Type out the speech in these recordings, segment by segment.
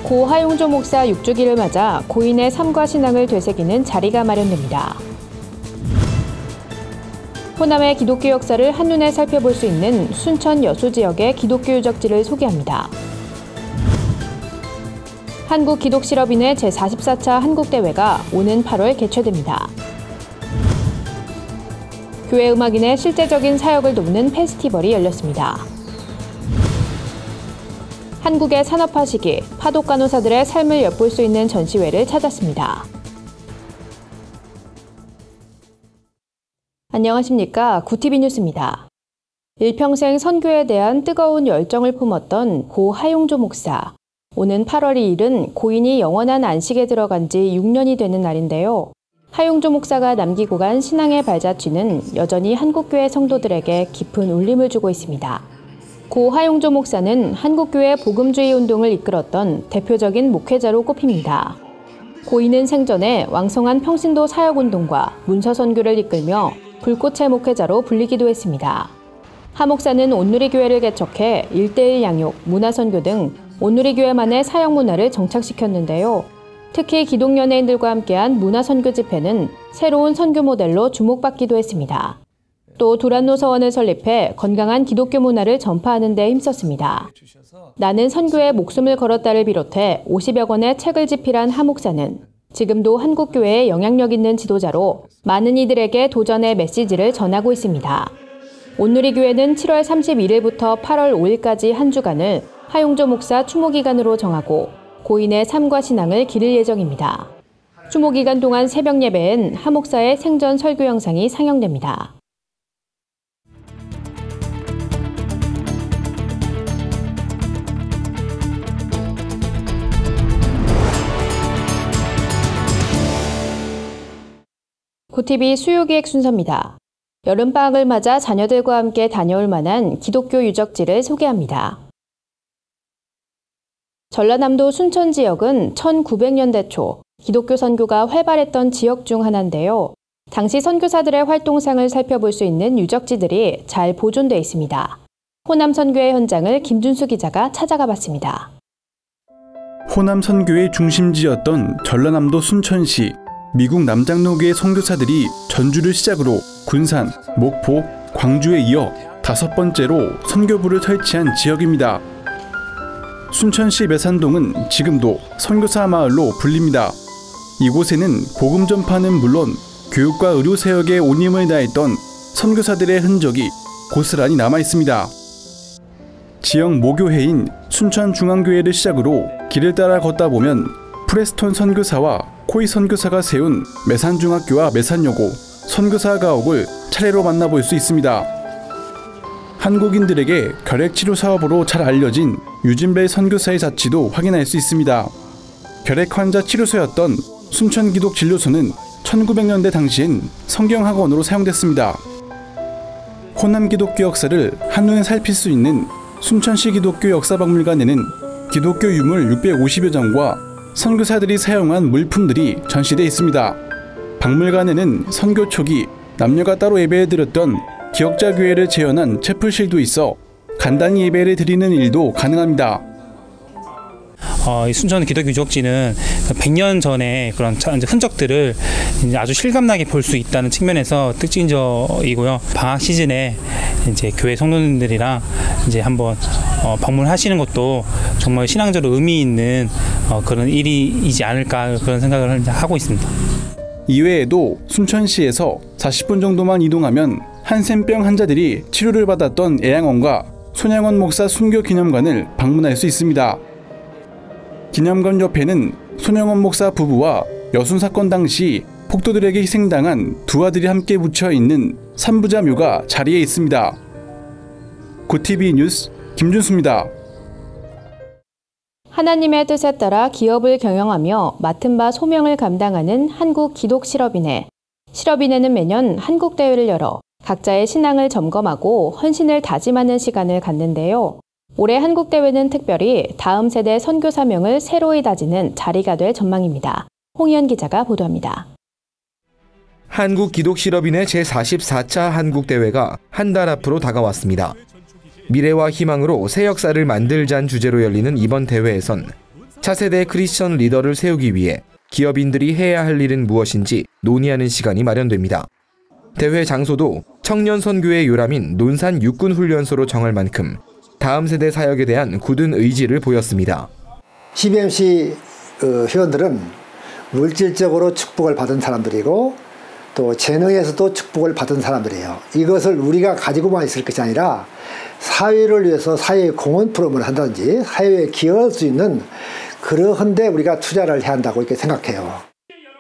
고 하용조 목사 6주기를 맞아 고인의 삶과 신앙을 되새기는 자리가 마련됩니다. 호남의 기독교 역사를 한눈에 살펴볼 수 있는 순천 여수 지역의 기독교 유적지를 소개합니다. 한국기독실업인회 제44차 한국대회가 오는 8월 개최됩니다. 교회 음악인의 실제적인 사역을 돕는 페스티벌이 열렸습니다. 한국의 산업화 시기, 파독 간호사들의 삶을 엿볼 수 있는 전시회를 찾았습니다. 안녕하십니까. 구티비 뉴스입니다. 일평생 선교에 대한 뜨거운 열정을 품었던 고 하용조 목사. 오는 8월 2일은 고인이 영원한 안식에 들어간 지 6년이 되는 날인데요. 하용조 목사가 남기고 간 신앙의 발자취는 여전히 한국교회 성도들에게 깊은 울림을 주고 있습니다. 고 하용조 목사는 한국교회 복음주의 운동을 이끌었던 대표적인 목회자로 꼽힙니다. 고인은 생전에 왕성한 평신도 사역운동과 문서선교를 이끌며 불꽃의 목회자로 불리기도 했습니다. 하 목사는 온누리교회를 개척해 1:1 양육, 문화선교 등 온누리교회만의 사역 문화를 정착시켰는데요. 특히 기독연예인들과 함께한 문화선교 집회는 새로운 선교 모델로 주목받기도 했습니다. 또 두란노 서원을 설립해 건강한 기독교 문화를 전파하는 데 힘썼습니다. 나는 선교에 목숨을 걸었다를 비롯해 50여 권의 책을 집필한 하 목사는 지금도 한국교회에 영향력 있는 지도자로 많은 이들에게 도전의 메시지를 전하고 있습니다. 온누리교회는 7월 31일부터 8월 5일까지 한 주간을 하용조 목사 추모기간으로 정하고 고인의 삶과 신앙을 기릴 예정입니다. 추모기간 동안 새벽 예배엔 하 목사의 생전 설교 영상이 상영됩니다. 구티비 수요기획 순서입니다. 여름방학을 맞아 자녀들과 함께 다녀올 만한 기독교 유적지를 소개합니다. 전라남도 순천 지역은 1900년대 초 기독교 선교가 활발했던 지역 중 하나인데요. 당시 선교사들의 활동상을 살펴볼 수 있는 유적지들이 잘 보존돼 있습니다. 호남 선교의 현장을 김준수 기자가 찾아가 봤습니다. 호남 선교의 중심지였던 전라남도 순천시. 미국 남장로교의 선교사들이 전주를 시작으로 군산, 목포, 광주에 이어 5번째로 선교부를 설치한 지역입니다. 순천시 매산동은 지금도 선교사 마을로 불립니다. 이곳에는 복음 전파는 물론 교육과 의료 사역에 온 힘을 다했던 선교사들의 흔적이 고스란히 남아 있습니다. 지역 모교회인 순천중앙교회를 시작으로 길을 따라 걷다 보면 프레스톤 선교사와 코이 선교사가 세운 매산중학교와 매산여고, 선교사 가옥을 차례로 만나볼 수 있습니다. 한국인들에게 결핵치료 사업으로 잘 알려진 유진벨 선교사의 자취도 확인할 수 있습니다. 결핵 환자 치료소였던 순천기독진료소는 1900년대 당시엔 성경학원으로 사용됐습니다. 호남 기독교 역사를 한눈에 살필 수 있는 순천시 기독교 역사박물관에는 기독교 유물 650여 점과 선교사들이 사용한 물품들이 전시되어 있습니다. 박물관에는 선교 초기 남녀가 따로 예배를 드렸던 기역자 교회를 재현한 채플실도 있어 간단히 예배를 드리는 일도 가능합니다. 이 순천 기독교 유적지는 100년 전에 그런 흔적들을 아주 실감나게 볼 수 있다는 측면에서 특징적이고요. 방학 시즌에 이제 교회 성도님들이랑 이제 한번 방문하시는 것도 정말 신앙적으로 의미 있는 그런 일이지 않을까 그런 생각을 하고 있습니다. 이외에도 순천시에서 40분 정도만 이동하면 한센병 환자들이 치료를 받았던 애양원과 손양원 목사 순교 기념관을 방문할 수 있습니다. 기념관 옆에는 손양원 목사 부부와 여순 사건 당시 폭도들에게 희생당한 두 아들이 함께 묻혀 있는 삼부자 묘가 자리에 있습니다. 구티비 뉴스 김준수입니다. 하나님의 뜻에 따라 기업을 경영하며 맡은 바 소명을 감당하는 한국기독실업인회. 실업인회는 매년 한국대회를 열어 각자의 신앙을 점검하고 헌신을 다짐하는 시간을 갖는데요. 올해 한국대회는 특별히 다음 세대 선교 사명을 새로이 다지는 자리가 될 전망입니다. 홍희연 기자가 보도합니다. 한국기독실업인회 제44차 한국대회가 한 달 앞으로 다가왔습니다. 미래와 희망으로 새 역사를 만들자는 주제로 열리는 이번 대회에선 차세대 크리스천 리더를 세우기 위해 기업인들이 해야 할 일은 무엇인지 논의하는 시간이 마련됩니다. 대회 장소도 청년 선교의 요람인 논산 육군훈련소로 정할 만큼 다음 세대 사역에 대한 굳은 의지를 보였습니다. CBMC 회원들은 물질적으로 축복을 받은 사람들이고 또 재능에서도 축복을 받은 사람들이에요. 이것을 우리가 가지고만 있을 것이 아니라 사회를 위해서 사회의 공헌 프로그램을 한다든지 사회에 기여할 수 있는 그러한 데 우리가 투자를 해야 한다고 이렇게 생각해요.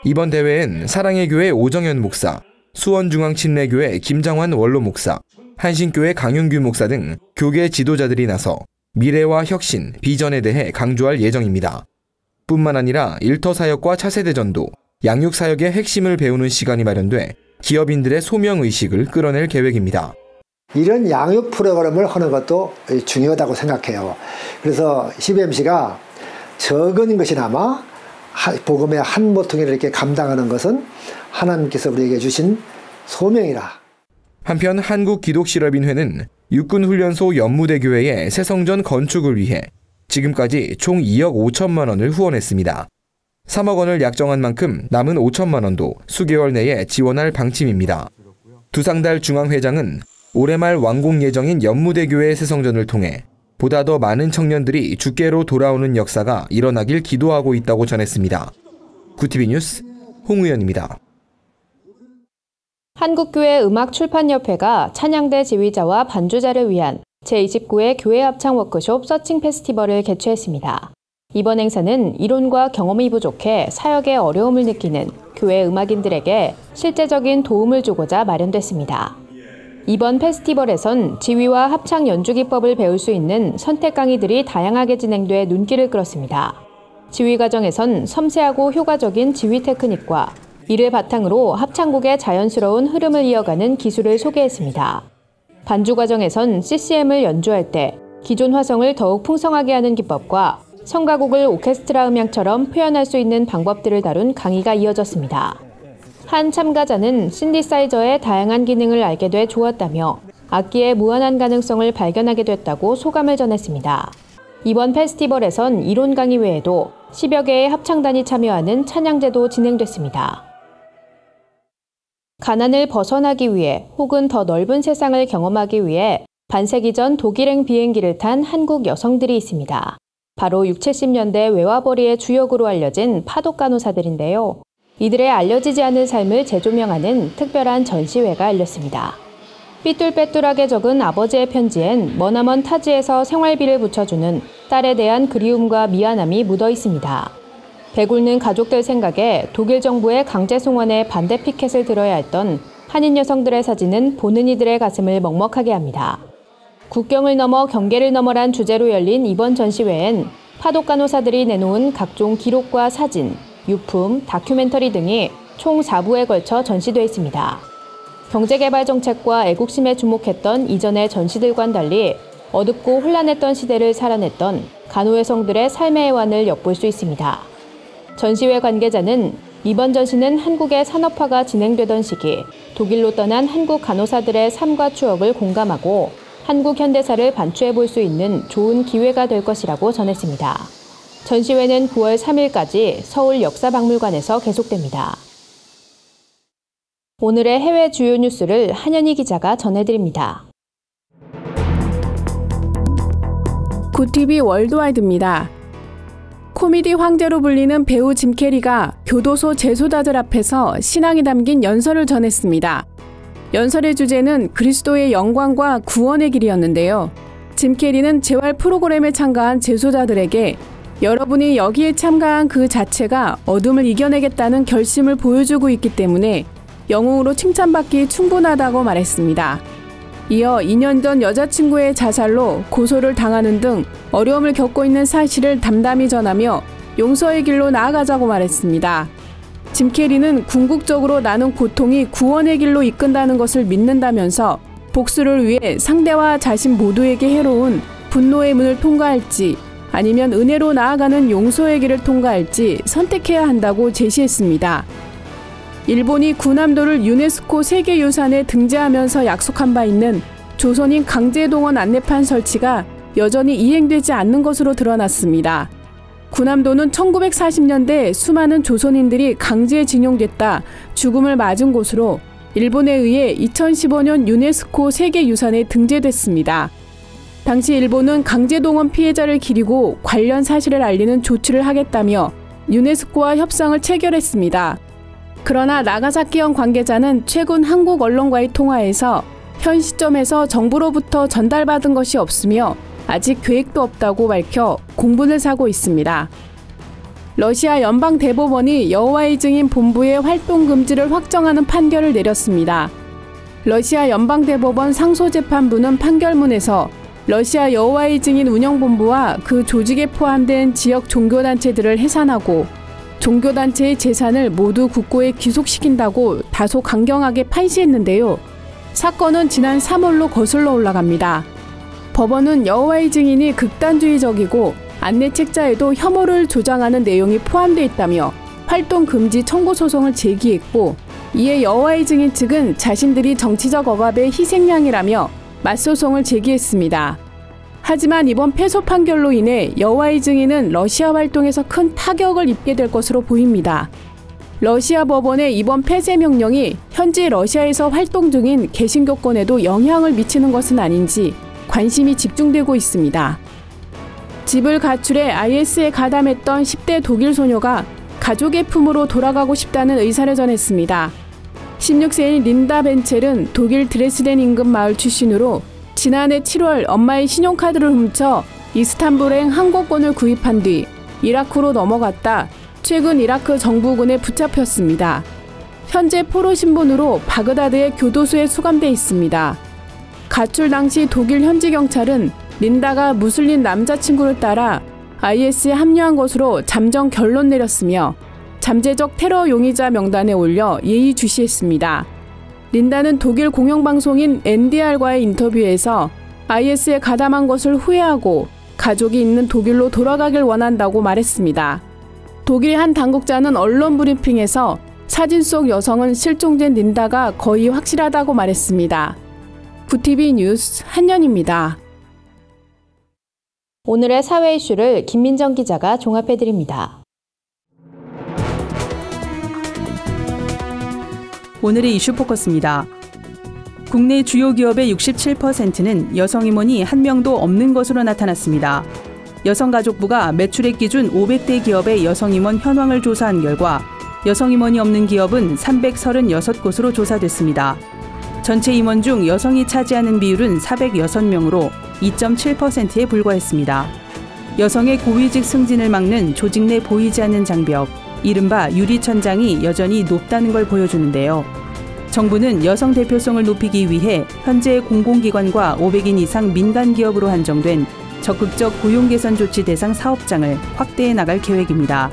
이번 대회엔 사랑의 교회 오정현 목사, 수원중앙침례교회 김장환 원로 목사, 한신교회 강윤규 목사 등 교계 지도자들이 나서 미래와 혁신, 비전에 대해 강조할 예정입니다. 뿐만 아니라 일터사역과 차세대전도, 양육사역의 핵심을 배우는 시간이 마련돼 기업인들의 소명의식을 끌어낼 계획입니다. 이런 양육 프로그램을 하는 것도 중요하다고 생각해요. 그래서 CBMC가 적은 것이나마 복음의 한 모퉁이를 이렇게 감당하는 것은 하나님께서 우리에게 주신 소명이라. 한편 한국기독실업인회는 육군훈련소 연무대교회의 새성전 건축을 위해 지금까지 총 2억 5천만 원을 후원했습니다. 3억 원을 약정한 만큼 남은 5천만 원도 수개월 내에 지원할 방침입니다. 두상달 중앙회장은 올해 말 완공 예정인 연무대교회 새성전을 통해 보다 더 많은 청년들이 주께로 돌아오는 역사가 일어나길 기도하고 있다고 전했습니다. 구티비 뉴스 홍우연입니다. 한국교회 음악출판협회가 찬양대 지휘자와 반주자를 위한 제29회 교회 합창 워크숍 서칭 페스티벌을 개최했습니다. 이번 행사는 이론과 경험이 부족해 사역에 어려움을 느끼는 교회 음악인들에게 실제적인 도움을 주고자 마련됐습니다. 이번 페스티벌에선 지휘와 합창 연주 기법을 배울 수 있는 선택 강의들이 다양하게 진행돼 눈길을 끌었습니다. 지휘 과정에선 섬세하고 효과적인 지휘 테크닉과 이를 바탕으로 합창곡의 자연스러운 흐름을 이어가는 기술을 소개했습니다. 반주 과정에선 CCM을 연주할 때 기존 화성을 더욱 풍성하게 하는 기법과 성가곡을 오케스트라 음향처럼 표현할 수 있는 방법들을 다룬 강의가 이어졌습니다. 한 참가자는 신디사이저의 다양한 기능을 알게 돼 좋았다며 악기의 무한한 가능성을 발견하게 됐다고 소감을 전했습니다. 이번 페스티벌에선 이론 강의 외에도 10여 개의 합창단이 참여하는 찬양제도 진행됐습니다. 가난을 벗어나기 위해 혹은 더 넓은 세상을 경험하기 위해 반세기 전 독일행 비행기를 탄 한국 여성들이 있습니다. 바로 60, 70년대 외화벌이의 주역으로 알려진 파독간호사들인데요. 이들의 알려지지 않은 삶을 재조명하는 특별한 전시회가 열렸습니다. 삐뚤빼뚤하게 적은 아버지의 편지엔 머나먼 타지에서 생활비를 붙여주는 딸에 대한 그리움과 미안함이 묻어 있습니다. 배굶는 가족들 생각에 독일 정부의 강제 송환에 반대 피켓을 들어야 했던 한인 여성들의 사진은 보는 이들의 가슴을 먹먹하게 합니다. 국경을 넘어 경계를 넘어란 주제로 열린 이번 전시회엔 파독간호사들이 내놓은 각종 기록과 사진, 유품, 다큐멘터리 등이 총 4부에 걸쳐 전시돼 있습니다. 경제개발 정책과 애국심에 주목했던 이전의 전시들과는 달리 어둡고 혼란했던 시대를 살아냈던 간호여성들의 삶의 애환을 엿볼 수 있습니다. 전시회 관계자는 이번 전시는 한국의 산업화가 진행되던 시기 독일로 떠난 한국 간호사들의 삶과 추억을 공감하고 한국 현대사를 반추해 볼 수 있는 좋은 기회가 될 것이라고 전했습니다. 전시회는 9월 3일까지 서울 역사박물관에서 계속됩니다. 오늘의 해외 주요 뉴스를 한현희 기자가 전해드립니다. 구티비 월드와이드입니다. 코미디 황제로 불리는 배우 짐 캐리가 교도소 재소자들 앞에서 신앙이 담긴 연설을 전했습니다. 연설의 주제는 그리스도의 영광과 구원의 길이었는데요. 짐 캐리는 재활 프로그램에 참가한 재소자들에게 여러분이 여기에 참가한 그 자체가 어둠을 이겨내겠다는 결심을 보여주고 있기 때문에 영웅으로 칭찬받기 충분하다고 말했습니다. 이어 2년 전 여자친구의 자살로 고소를 당하는 등 어려움을 겪고 있는 사실을 담담히 전하며 용서의 길로 나아가자고 말했습니다. 짐 캐리는 궁극적으로 나는 고통이 구원의 길로 이끈다는 것을 믿는다면서 복수를 위해 상대와 자신 모두에게 해로운 분노의 문을 통과할지 아니면 은혜로 나아가는 용서의 길을 통과할지 선택해야 한다고 제시했습니다. 일본이 구남도를 유네스코 세계유산에 등재하면서 약속한 바 있는 조선인 강제동원 안내판 설치가 여전히 이행되지 않는 것으로 드러났습니다. 군함도는 1940년대 수많은 조선인들이 강제징용됐다 죽음을 맞은 곳으로 일본에 의해 2015년 유네스코 세계유산에 등재됐습니다. 당시 일본은 강제동원 피해자를 기리고 관련 사실을 알리는 조치를 하겠다며 유네스코와 협상을 체결했습니다. 그러나 나가사키현 관계자는 최근 한국 언론과의 통화에서 현 시점에서 정부로부터 전달받은 것이 없으며 아직 계획도 없다고 밝혀 공분을 사고 있습니다. 러시아 연방대법원이 여호와의 증인 본부의 활동 금지를 확정하는 판결을 내렸습니다. 러시아 연방대법원 상소재판부는 판결문에서 러시아 여호와의 증인 운영본부와 그 조직에 포함된 지역 종교단체들을 해산하고 종교단체의 재산을 모두 국고에 귀속시킨다고 다소 강경하게 판시했는데요. 사건은 지난 3월로 거슬러 올라갑니다. 법원은 여호와의 증인이 극단주의적이고 안내 책자에도 혐오를 조장하는 내용이 포함되어 있다며 활동 금지 청구 소송을 제기했고, 이에 여호와의 증인 측은 자신들이 정치적 억압의 희생양이라며 맞소송을 제기했습니다. 하지만 이번 패소 판결로 인해 여호와의 증인은 러시아 활동에서 큰 타격을 입게 될 것으로 보입니다. 러시아 법원의 이번 폐쇄 명령이 현재 러시아에서 활동 중인 개신교권에도 영향을 미치는 것은 아닌지 관심이 집중되고 있습니다. 집을 가출해 IS에 가담했던 10대 독일 소녀가 가족의 품으로 돌아가고 싶다는 의사를 전했습니다. 16세인 린다 벤첼은 독일 드레스덴 인근 마을 출신으로 지난해 7월 엄마의 신용카드를 훔쳐 이스탄불행 항공권을 구입한 뒤 이라크로 넘어갔다 최근 이라크 정부군에 붙잡혔습니다. 현재 포로 신분으로 바그다드의 교도소에 수감돼 있습니다. 가출 당시 독일 현지 경찰은 린다가 무슬림 남자친구를 따라 IS에 합류한 것으로 잠정 결론 내렸으며 잠재적 테러 용의자 명단에 올려 예의주시했습니다. 린다는 독일 공영방송인 NDR과의 인터뷰에서 IS에 가담한 것을 후회하고 가족이 있는 독일로 돌아가길 원한다고 말했습니다. 독일 한 당국자는 언론 브리핑에서 사진 속 여성은 실종된 린다가 거의 확실하다고 말했습니다. 구티비 뉴스 한연입니다. 오늘의 사회 이슈를 김민정 기자가 종합해드립니다. 오늘의 이슈 포커스입니다. 국내 주요 기업의 67%는 여성 임원이 한 명도 없는 것으로 나타났습니다. 여성가족부가 매출액 기준 500대 기업의 여성 임원 현황을 조사한 결과 여성 임원이 없는 기업은 336곳으로 조사됐습니다. 전체 임원 중 여성이 차지하는 비율은 406명으로 2.7%에 불과했습니다. 여성의 고위직 승진을 막는 조직 내 보이지 않는 장벽, 이른바 유리천장이 여전히 높다는 걸 보여주는데요. 정부는 여성 대표성을 높이기 위해 현재 공공기관과 500인 이상 민간기업으로 한정된 적극적 고용 개선 조치 대상 사업장을 확대해 나갈 계획입니다.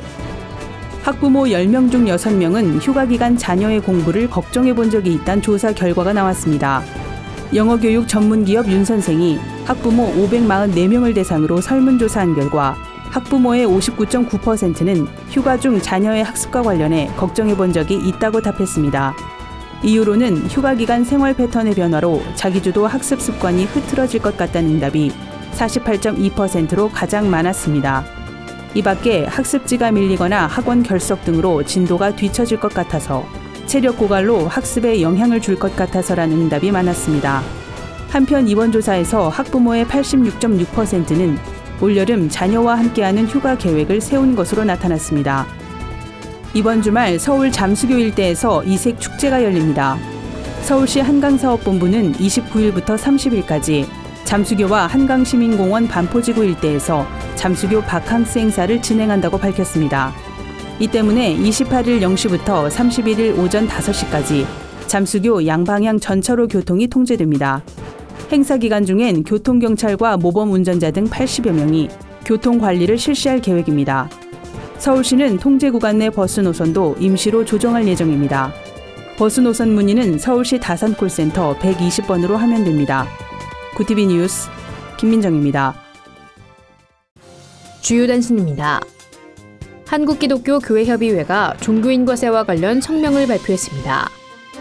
학부모 10명 중 6명은 휴가기간 자녀의 공부를 걱정해 본 적이 있다는 조사 결과가 나왔습니다. 영어교육 전문기업 윤 선생이 학부모 544명을 대상으로 설문조사한 결과 학부모의 59.9%는 휴가 중 자녀의 학습과 관련해 걱정해 본 적이 있다고 답했습니다. 이유로는 휴가 기간 생활 패턴의 변화로 자기주도 학습 습관이 흐트러질 것 같다는 응답이 48.2%로 가장 많았습니다. 이 밖에 학습지가 밀리거나 학원 결석 등으로 진도가 뒤처질 것 같아서, 체력 고갈로 학습에 영향을 줄 것 같아서라는 응답이 많았습니다. 한편 이번 조사에서 학부모의 86.6%는 올여름 자녀와 함께하는 휴가 계획을 세운 것으로 나타났습니다. 이번 주말 서울 잠수교 일대에서 이색 축제가 열립니다. 서울시 한강사업본부는 29일부터 30일까지 잠수교와 한강시민공원 반포지구 일대에서 잠수교 바캉스 행사를 진행한다고 밝혔습니다. 이 때문에 28일 0시부터 31일 오전 5시까지 잠수교 양방향 전차로 교통이 통제됩니다. 행사 기간 중엔 교통경찰과 모범 운전자 등 80여 명이 교통관리를 실시할 계획입니다. 서울시는 통제 구간 내 버스 노선도 임시로 조정할 예정입니다. 버스 노선 문의는 서울시 다산콜센터 120번으로 하면 됩니다. 구티비 뉴스 김민정입니다. 주요 단신입니다. 한국기독교교회협의회가 종교인 과세와 관련 성명을 발표했습니다.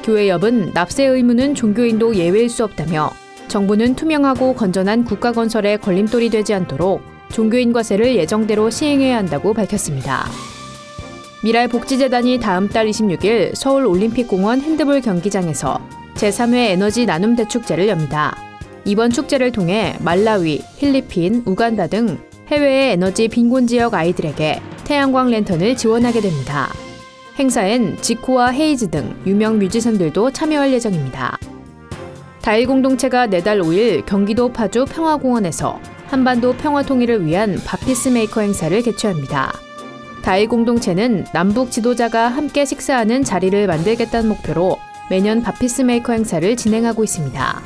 교회협은 납세 의무는 종교인도 예외일 수 없다며 정부는 투명하고 건전한 국가 건설에 걸림돌이 되지 않도록 종교인 과세를 예정대로 시행해야 한다고 밝혔습니다. 미랄복지재단이 다음 달 26일 서울올림픽공원 핸드볼 경기장에서 제3회 에너지 나눔 대축제를 엽니다. 이번 축제를 통해 말라위, 필리핀, 우간다 등 해외의 에너지 빈곤 지역 아이들에게 태양광 랜턴을 지원하게 됩니다. 행사엔 지코와 헤이즈 등 유명 뮤지션들도 참여할 예정입니다. 다일 공동체가 내달 5일 경기도 파주 평화공원에서 한반도 평화 통일을 위한 바피스메이커 행사를 개최합니다. 다일 공동체는 남북 지도자가 함께 식사하는 자리를 만들겠다는 목표로 매년 바피스메이커 행사를 진행하고 있습니다.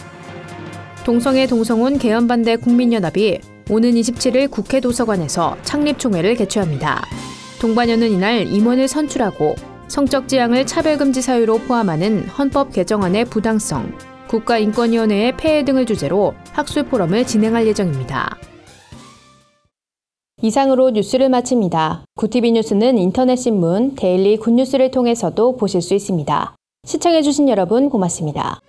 동성애 동성혼 개헌반대 국민연합이 오는 27일 국회 도서관에서 창립총회를 개최합니다. 동반연은 이날 임원을 선출하고 성적 지향을 차별금지 사유로 포함하는 헌법 개정안의 부당성, 국가인권위원회의 폐해 등을 주제로 학술 포럼을 진행할 예정입니다. 이상으로 뉴스를 마칩니다. 구티비 뉴스는 인터넷 신문 데일리 굿뉴스를 통해서도 보실 수 있습니다. 시청해주신 여러분 고맙습니다.